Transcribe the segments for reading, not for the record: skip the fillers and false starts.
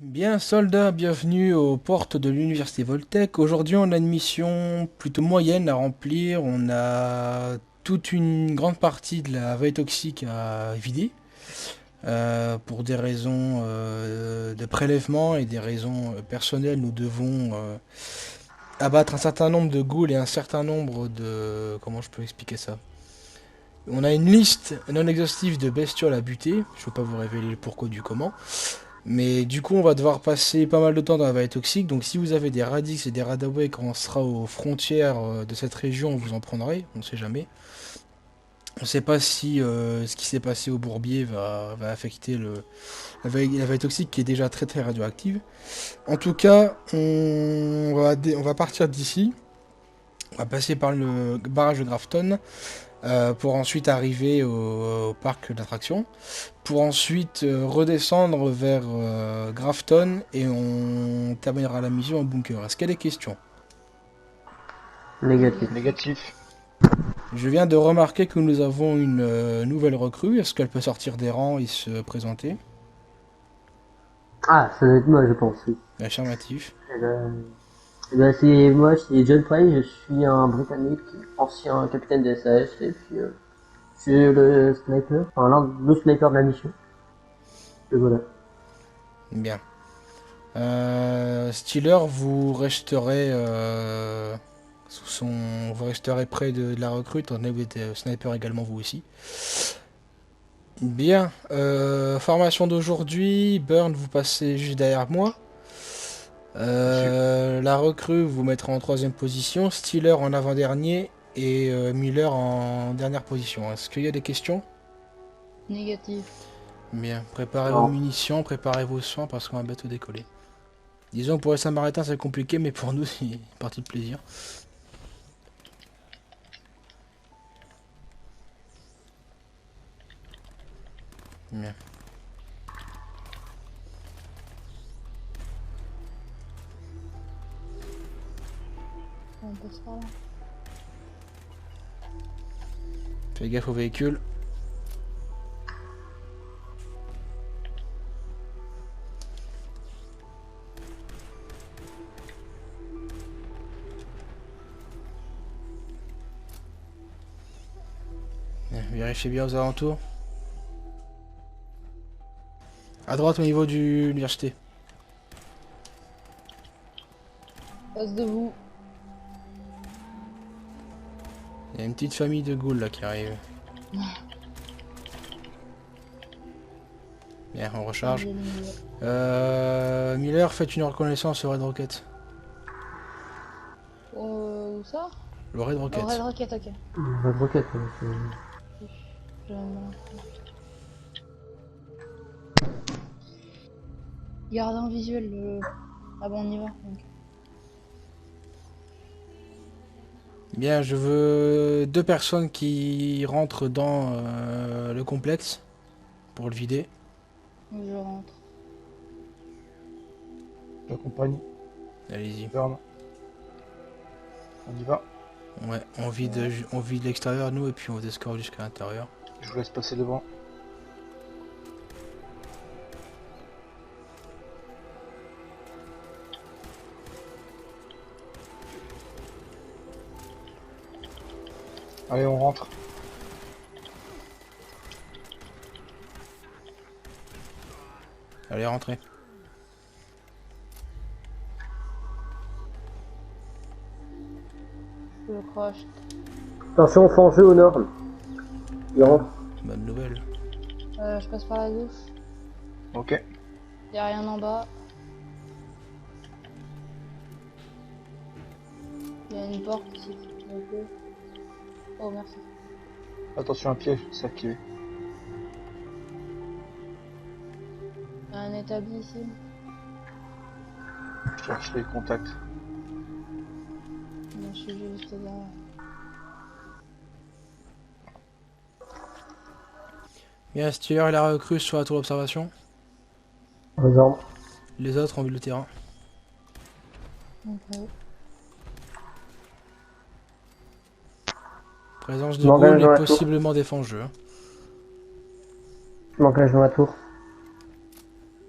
Bien, soldats, bienvenue aux portes de l'université Voltech. Aujourd'hui, on a une mission plutôt moyenne à remplir. On a toute une grande partie de la veille toxique à vider pour des raisons de prélèvement et des raisons personnelles. Nous devons abattre un certain nombre de ghouls et un certain nombre de... Comment je peux expliquer ça? On a une liste non exhaustive de bestioles à buter. Je ne vais pas vous révéler le pourquoi du comment. Mais du coup, on va devoir passer pas mal de temps dans la vallée toxique. Donc, si vous avez des Radix et des Radaway quand on sera aux frontières de cette région, vous en prendrez. On ne sait jamais. On ne sait pas si ce qui s'est passé au Bourbier va affecter la vallée toxique qui est déjà très très radioactive. En tout cas, on va partir d'ici. On va passer par le barrage de Grafton pour ensuite arriver au parc d'attractions, pour ensuite redescendre vers Grafton et on terminera la mission en bunker. Est-ce qu'il y a des questions? Négatif. Négatif. Je viens de remarquer que nous avons une nouvelle recrue. Est-ce qu'elle peut sortir des rangs et se présenter? Ah, ça doit être moi, je pense, oui. Affirmatif. C'est moi, c'est John Frey, je suis un Britannique, ancien capitaine de SAS, et puis je suis le sniper, enfin le sniper de la mission. Et voilà. Bien. Steeler, vous resterez près de la recrue, étant donné que vous êtes sniper également vous aussi. Bien, formation d'aujourd'hui, Burn, vous passez juste derrière moi. La recrue vous mettra en troisième position, Steeler en avant-dernier et Miller en dernière position. Est-ce qu'il y a des questions? Négatif. Bien, préparez vos Non. munitions, préparez vos soins parce qu'on va bientôt décoller. Disons que pour les Samaritains c'est compliqué, mais pour nous c'est une partie de plaisir. Bien. On passe par là. Fais gaffe au véhicule. Bien, vérifiez bien aux alentours. À droite au niveau de l'université. Passe de vous. Il y a une petite famille de ghouls là qui arrive. Bien, on recharge. Miller, faites une reconnaissance au Red Rocket. Où ça? Le Red Oh, Rocket. Red Rocket, ok. La broquette, J'aime. Garde un visuel. Ah bon, on y va. Donc. Bien, je veux deux personnes qui rentrent dans le complexe pour le vider. Je rentre. J'accompagne. Allez-y. Burn. On y va. Ouais, on vide l'extérieur nous et puis on vous escorte jusqu'à l'intérieur. Je vous laisse passer devant. Allez, on rentre. Allez, rentrez. Je le crache. Attention, fangeux au nord. Il rentre. Bonne nouvelle. Je passe par la gauche. Ok. Y'a rien en bas. Y'a une porte ici. Ok. Oh, merci. Attention, un piège, c'est activé. Y'a un établi ici. Je cherche les contacts. Moi, je suis juste derrière. Bien, Steeler et la recrue sur la tour d'observation. Aux ordres. Les autres ont vu le terrain. Ok. Présence de Je m'engage ghouls dans et la tour. possiblement des fangeux. Je m'engage dans la tour.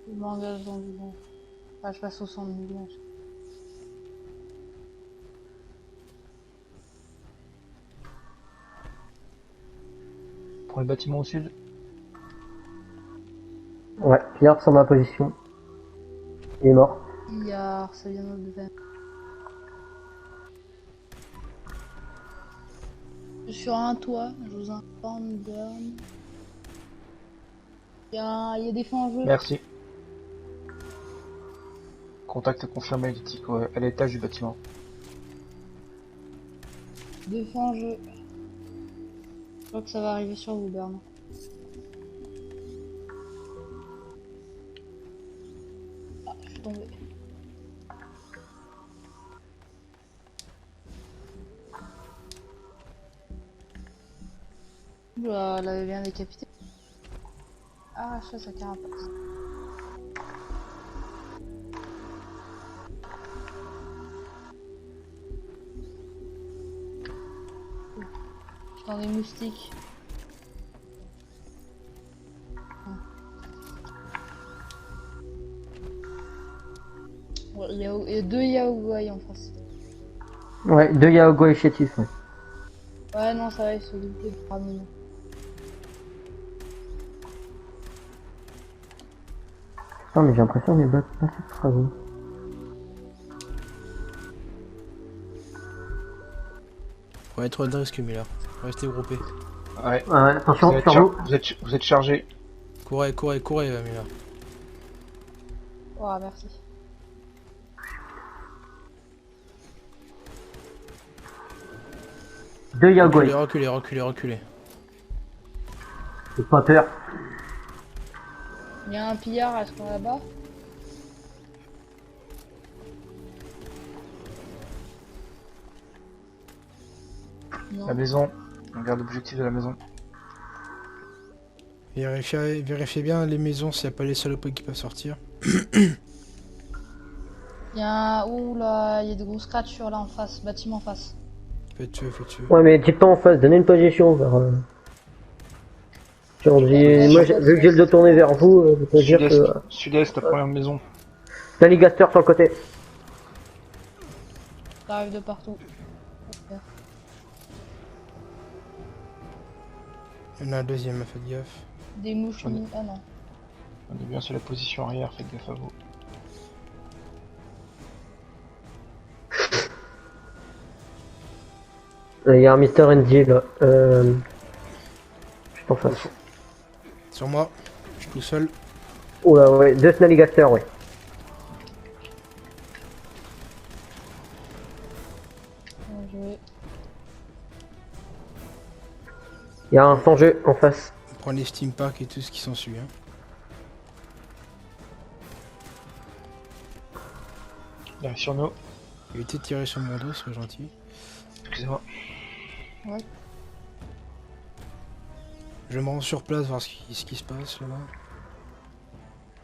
Je m'engage dans le vent. Enfin, je passe au centre du village. Prends le bâtiment au sud. Ouais, Pierre sur ma position. Il est mort. Billard, ça vient de devant. Je suis sur un toit, je vous informe, burn. Il y a des fonds en jeu. Merci. Contact confirmé, Lytique, à l'étage du bâtiment. Deux fonds en jeu. Je crois que ça va arriver sur vous, burn. Ah, je suis tombé. Oula, elle avait bien décapité. Ah, ça carapace. Je dans des moustiques. Ouais, il y a deux Yaoguai en face. Ouais, 2 Yaogo et chétif, ouais. Ouais, non, ça va, ils sont doublés de ramines. Putain, mais j'ai l'impression que mes bottes pas cette phrase. Ouais, trop de risques, Miller. Restez groupés. Ouais. Ouais, attention, sur vous. Vous êtes chargé. Courez, Miller. Oh, merci. Deux Yaogo. Reculez. J'ai pas peur. Il y a un pillard à ce qu'on là-bas. Non. La maison. On regarde l'objectif de la maison. Vérifiez bien les maisons s'il n'y a pas les saloperies qui peuvent sortir. Il y a un... Ouh là, il y a des gros scratchs là en face, bâtiment en face. Faites tuer. Ouais, mais dites pas en face, donnez une position vers. Genre, moi, vu que j'ai le dos tourné vers vous, je peux dire que. Sud-est, la première maison. L'alligator sur le côté. Ça arrive de partout. Il y en a un deuxième, faites gaffe. Des mouches. On est- Ah non. On est bien sur la position arrière, faites gaffe à vous. Il y a un Mr. ND là. Je t'en face. Sur moi, je suis tout seul. Oh là, ouais, 2 Snalligator, ouais. Bien joué. Il y a un sans-jeu en face. On prend les steam packs et tout ce qui s'ensuit. Hein. Il arrive sur nous. Évitez de tirer sur mon dos, soyez gentil. Excusez-moi. Ouais. Je me rends sur place voir ce qui se passe là-bas.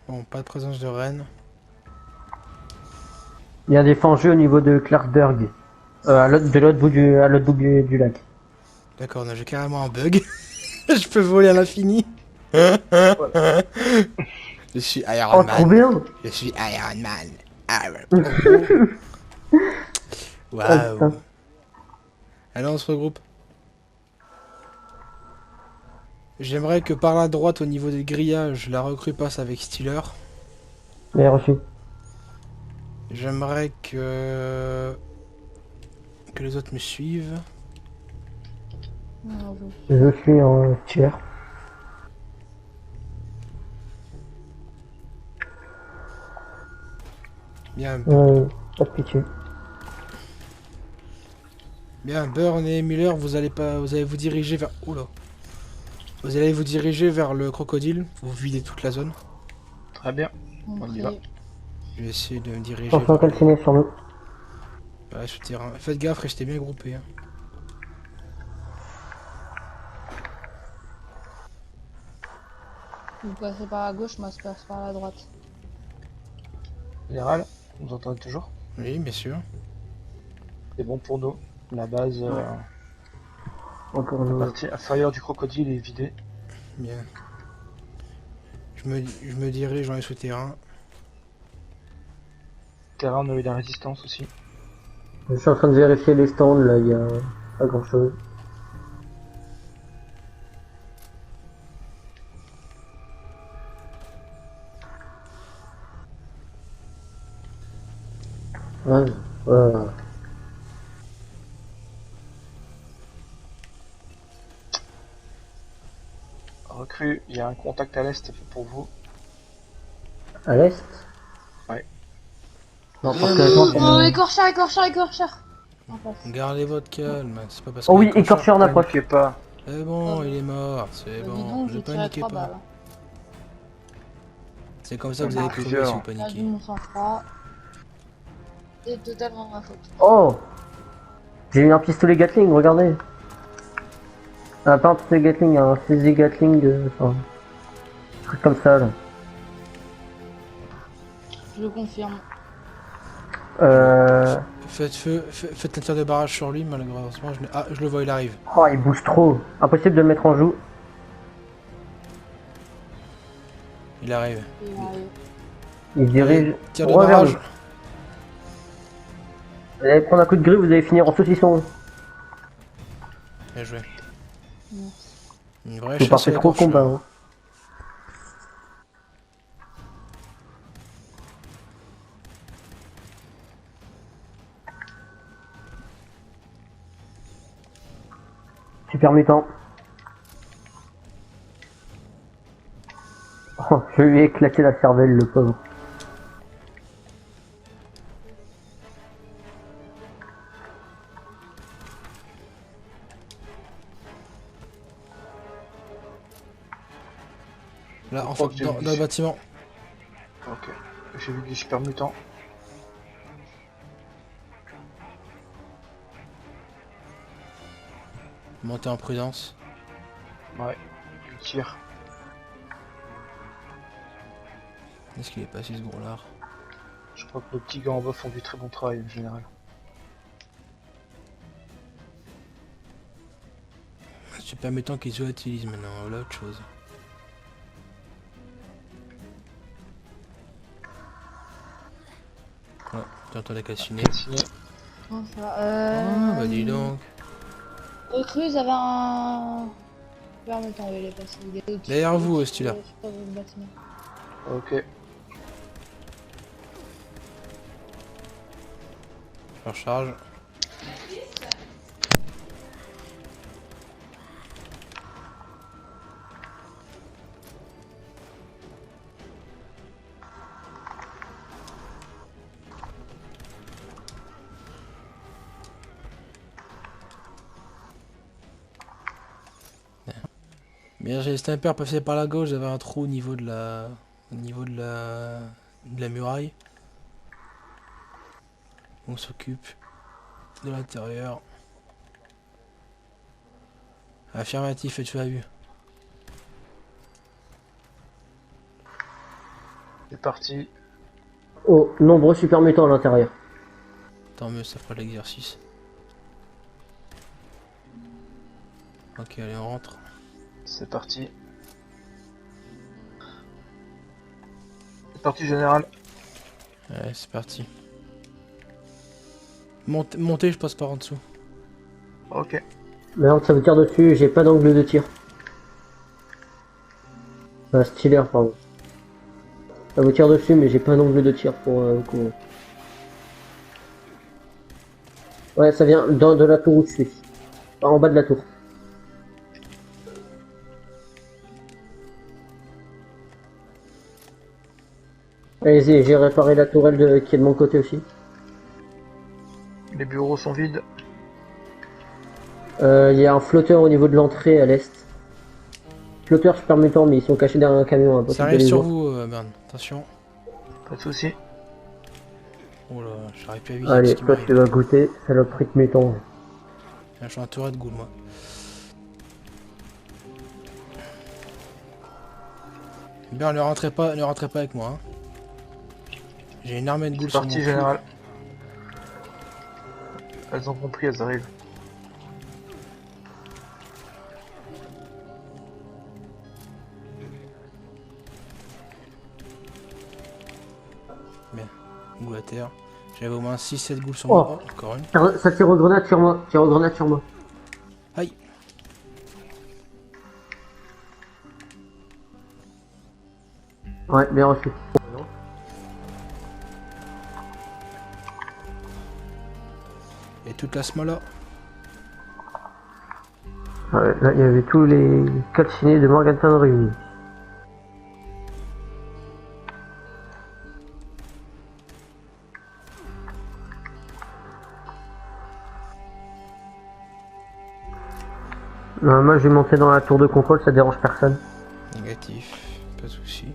Bon, pas de présence de reine. Il y a des sans-jeux au niveau de Clarksburg. À l'autre bout du lac. D'accord, j'ai carrément un bug. Je peux voler à l'infini. Je suis Iron Oh, trop Man. bien! Je suis Iron Man. Oh, Waouh. putain. Allez, on se regroupe. J'aimerais que par la droite, au niveau des grillages, la recrue passe avec Steeler. Bien reçu. J'aimerais que les autres me suivent. Bien joué. Je suis en tiers. Bien, Pas de pitié. bien, Burn et Miller, vous allez vous diriger vers. Oula. Vous allez vous diriger vers le crocodile. Vous videz toute la zone. Très bien. On y va. Entrée. Je vais essayer de me diriger Attention, vers calciné sur nous. le souterrain. Faites gaffe, restez bien groupés. Hein. Vous passez par la gauche, moi je passe par la droite. Général, vous entendez toujours? Oui, bien sûr. C'est bon pour nous. La base, Encore la nous. partie inférieure du crocodile est vidée. Bien. Je me dirige dans les souterrains. terrain, on a eu de la résistance aussi. Je suis en train de vérifier les stands, là, il y a pas grand chose. Ouais, voilà. Recrue, il y a un contact à l'est pour vous. À l'est? Ouais. Non, parce que je pense Oh, écorcheur. En face. Gardez votre calme, c'est pas parce Oh que oui, écorché en approche. Paniquez pas. C'est bon, Oh. il est mort, c'est Bah, dis bon, donc, ne j'ai tiré paniquez 3 pas. balles. C'est comme ça que vous Bah, allez crever plusieurs. si vous Perdu paniquez. mon sang-froid. C'est totalement ma faute. Oh! J'ai eu un pistolet Gatling, regardez. Ah, pas un pistolet Gatling, un fusil Gatling de... Enfin, un truc comme ça, là. Je le confirme. Faites feu, faites un tir de barrage sur lui, malheureusement. Ah, je le vois, il arrive. Oh, il bouge trop. Impossible de le mettre en joue. Il arrive. Il arrive. Il se dirige Allez, tir de droit vers barrage. nous. Vous allez prendre un coup de grue, vous allez finir en saucisson. Bien joué. Merci. Une vraie Vous chasse partez à trop au l'écorcheur. combat. Hein. Super mutant. Oh, je lui ai éclaté la cervelle, le pauvre. Là, Je en crois fait, que j'ai dans vu le bâtiment. Ok. J'ai vu des super mutants. Montez en prudence. Ouais. Il tire. Est-ce qu'il est passé ce gros lard? Je crois que nos petits gars en bas font du très bon travail en général. C'est pas mettant qu'ils utilisent maintenant, voilà autre chose. Ouais, t'entends la calciner. Calciné. Bon, ça va. Ah, bah dis donc. Recrue, ils avaient un... Permettant, il est passé. Il est au-dessus. Derrière vous, celui-là. Sur le bâtiment. Ok. Je recharge. Bien, j'ai les snipers passés par la gauche, j'avais un trou au niveau de la... de la muraille. On s'occupe de l'intérieur. Affirmatif, tu as vu. C'est parti. Oh, nombreux super mutants à l'intérieur. Tant mieux, ça fera l'exercice. Ok, allez, on rentre. C'est parti. C'est parti général. Ouais, c'est parti. Montez, je passe par en dessous. Ok. Merde, ça vous tire dessus, j'ai pas d'angle de tir. Stealer, pardon. Ça vous tire dessus, mais j'ai pas d'angle de tir pour coup. Ouais, ça vient de la tour où je suis. Enfin, en bas de la tour. Allez-y, j'ai réparé la tourelle qui est de mon côté aussi. Les bureaux sont vides. Il y a un flotteur au niveau de l'entrée à l'est. Flotteur super mutant, mais ils sont cachés derrière un camion. Ça arrive sur vous, Bern. Attention. Pas de soucis. Oh là, j'arrive plus à viser Allez, ce qui toi m'arrive. tu vas goûter, saloperie de mutant. Je suis entouré de ghouls, moi. Bern, ne rentrez pas avec moi. Hein. J'ai une armée de ghouls C'est sur mon parti cul. général. Elles ont compris, elles arrivent. Bien, goût à terre. J'avais au moins 6-7 ghouls sur Oh. moi. Oh, encore une. Ça tire aux grenades sur moi. Tire aux grenades sur moi. Aïe. Ouais, bien reçu. Et toute la smola. Ouais, là, il y avait tous les calcinés de Morgantown réunis. Moi, je vais monter dans la tour de contrôle, ça dérange personne. Négatif. Pas de soucis.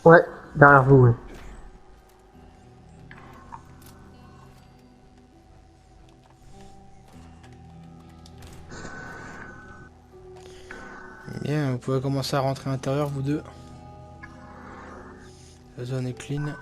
Ouais, derrière vous, ouais. Bien, vous pouvez commencer à rentrer à l'intérieur, vous deux. La zone est clean.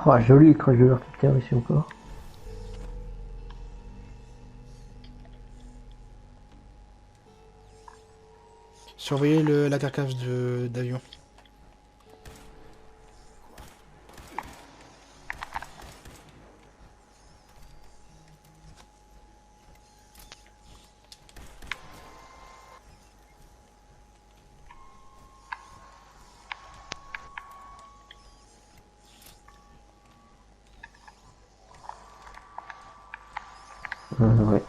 Oh, joli écrase de l'artillerie ici encore. Surveillez la carcasse d'avion. Ouais.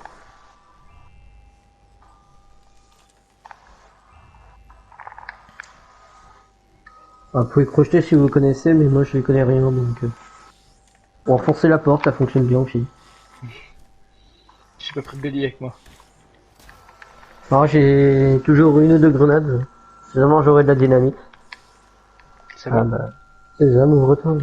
Vous pouvez crocheter si vous connaissez, mais moi je ne connais rien donc. Bon, enfoncer la porte, ça fonctionne bien aussi. J'ai pas pris de bélier avec moi. Alors j'ai toujours une ou deux grenades. Finalement j'aurai de la dynamite. C'est Ah bon. bah. C'est ça, ouvre-toi.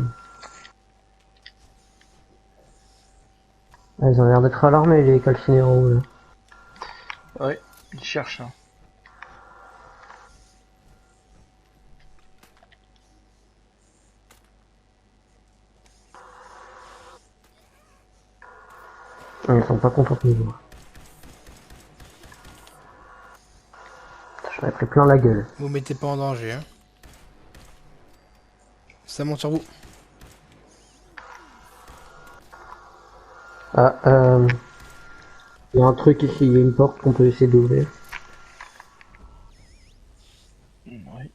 Ah, ils ont l'air d'être alarmés les calcinés en haut là. Ouais, il cherche. Hein. Ils sont pas contents de nous voir. J'en ai pris plein la gueule. Vous mettez pas en danger, hein. Ça monte sur vous. Ah, il y a un truc ici, il y a une porte qu'on peut essayer d'ouvrir. Ouais.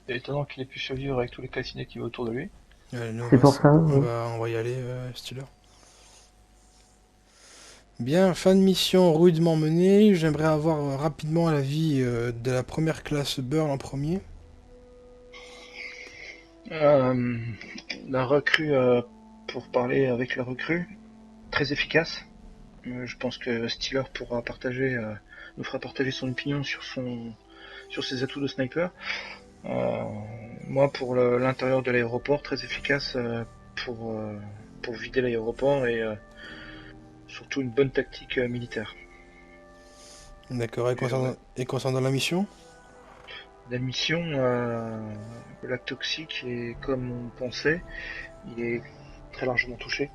C'est étonnant qu'il ait pu survivre avec tous les calcinés qui vont autour de lui. Nous, C'est pour ça, on ouais. va, on va y aller, Steeler. Bien, fin de mission rudement menée. J'aimerais avoir rapidement l'avis de la première classe Burn en premier. La recrue, pour parler avec la recrue, très efficace. Je pense que Steeler pourra partager, nous fera partager son opinion sur ses atouts de sniper. Moi, pour l'intérieur de l'aéroport, très efficace pour vider l'aéroport et surtout une bonne tactique militaire. D'accord, et concernant la mission? La mission, le lac toxique est comme on pensait, il est très largement touché.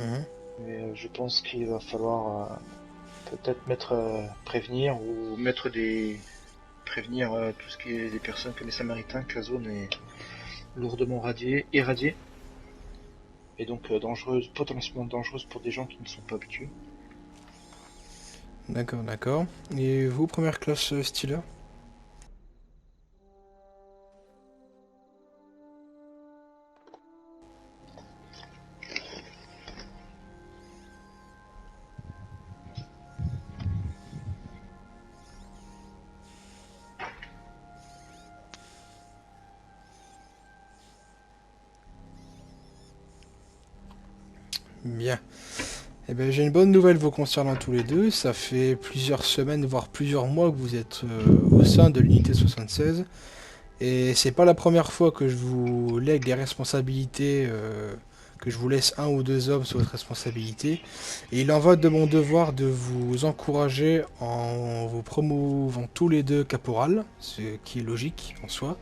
Mhm. Mais je pense qu'il va falloir peut-être prévenir ou mettre des prévenir tout ce qui est des personnes comme les Samaritains que la zone est lourdement irradiée, et donc dangereuse, potentiellement dangereuse pour des gens qui ne sont pas habitués. D'accord, d'accord. Et vous, première classe Stealer? Bien. Eh ben, j'ai une bonne nouvelle vous concernant tous les deux. Ça fait plusieurs semaines, voire plusieurs mois que vous êtes au sein de l'unité 76. Et c'est pas la première fois que je vous lègue des responsabilités, que je vous laisse un ou deux hommes sous votre responsabilité. Et il en va de mon devoir de vous encourager en vous promouvant tous les deux caporal, ce qui est logique en soi.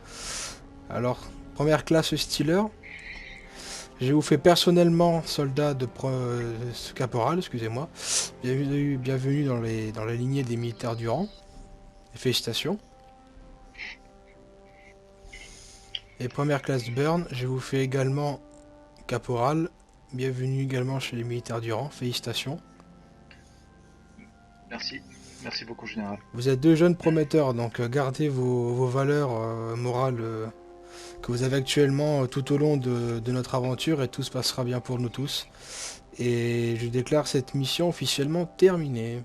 Alors, première classe Stealer. Je vous fais personnellement soldat de caporal, excusez-moi. Bienvenue dans la lignée des militaires du rang. Félicitations. Et première classe Burn, je vous fais également caporal. Bienvenue également chez les militaires du rang. Félicitations. Merci beaucoup, général. Vous êtes deux jeunes prometteurs, donc gardez vos valeurs morales que vous avez actuellement tout au long de notre aventure et tout se passera bien pour nous tous. Et je déclare cette mission officiellement terminée.